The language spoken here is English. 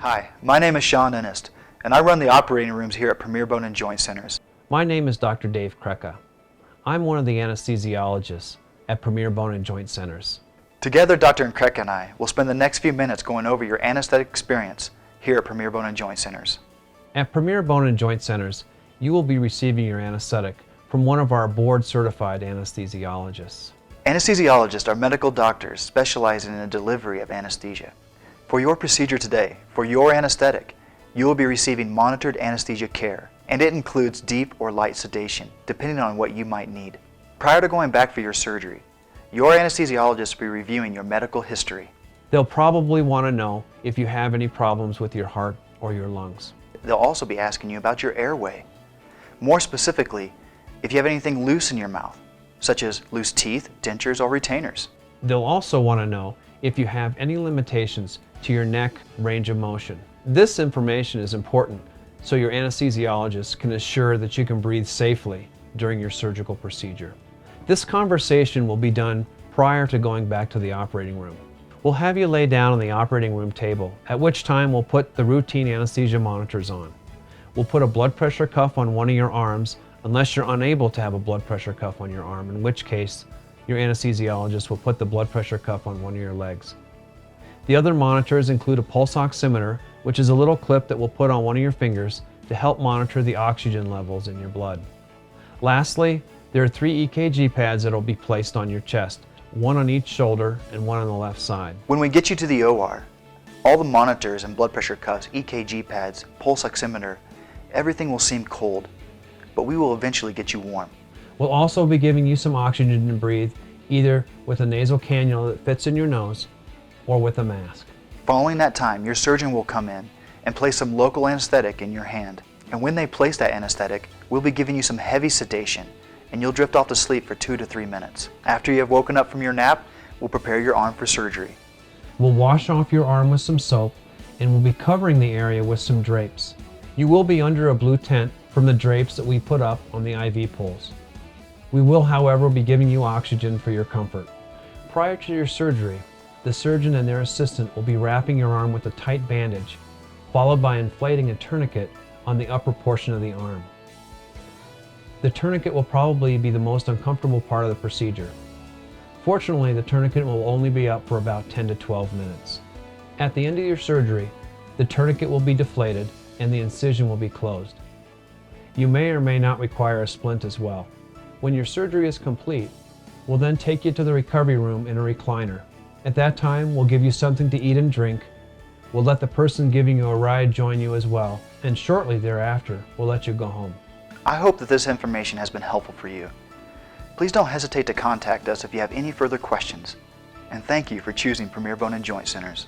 Hi, my name is Sean Ennist, and I run the operating rooms here at Premier Bone and Joint Centers. My name is Dr. Dave Krecka. I'm one of the anesthesiologists at Premier Bone and Joint Centers. Together, Dr. Krecka and I will spend the next few minutes going over your anesthetic experience here at Premier Bone and Joint Centers. At Premier Bone and Joint Centers, you will be receiving your anesthetic from one of our board-certified anesthesiologists. Anesthesiologists are medical doctors specializing in the delivery of anesthesia. For your procedure today, for your anesthetic, you will be receiving monitored anesthesia care, and it includes deep or light sedation, depending on what you might need. Prior to going back for your surgery, your anesthesiologist will be reviewing your medical history. They'll probably want to know if you have any problems with your heart or your lungs. They'll also be asking you about your airway. More specifically, if you have anything loose in your mouth, such as loose teeth, dentures, or retainers. They'll also want to know if you have any limitations to your neck range of motion. This information is important so your anesthesiologist can assure that you can breathe safely during your surgical procedure. This conversation will be done prior to going back to the operating room. We'll have you lay down on the operating room table, at which time we'll put the routine anesthesia monitors on. We'll put a blood pressure cuff on one of your arms, unless you're unable to have a blood pressure cuff on your arm, in which case your anesthesiologist will put the blood pressure cuff on one of your legs. The other monitors include a pulse oximeter, which is a little clip that we'll put on one of your fingers to help monitor the oxygen levels in your blood. Lastly, there are 3 EKG pads that will be placed on your chest, one on each shoulder and one on the left side. When we get you to the OR, all the monitors and blood pressure cuffs, EKG pads, pulse oximeter, everything will seem cold, but we will eventually get you warm. We'll also be giving you some oxygen to breathe, either with a nasal cannula that fits in your nose or with a mask. Following that time, your surgeon will come in and place some local anesthetic in your hand. And when they place that anesthetic, we'll be giving you some heavy sedation, and you'll drift off to sleep for 2 to 3 minutes. After you have woken up from your nap, we'll prepare your arm for surgery. We'll wash off your arm with some soap, and we'll be covering the area with some drapes. You will be under a blue tent from the drapes that we put up on the IV poles. We will, however, be giving you oxygen for your comfort. Prior to your surgery, the surgeon and their assistant will be wrapping your arm with a tight bandage, followed by inflating a tourniquet on the upper portion of the arm. The tourniquet will probably be the most uncomfortable part of the procedure. Fortunately, the tourniquet will only be up for about 10 to 12 minutes. At the end of your surgery, the tourniquet will be deflated and the incision will be closed. You may or may not require a splint as well. When your surgery is complete, we'll then take you to the recovery room in a recliner. At that time, we'll give you something to eat and drink. We'll let the person giving you a ride join you as well, and shortly thereafter, we'll let you go home. I hope that this information has been helpful for you. Please don't hesitate to contact us if you have any further questions. And thank you for choosing Premier Bone and Joint Centers.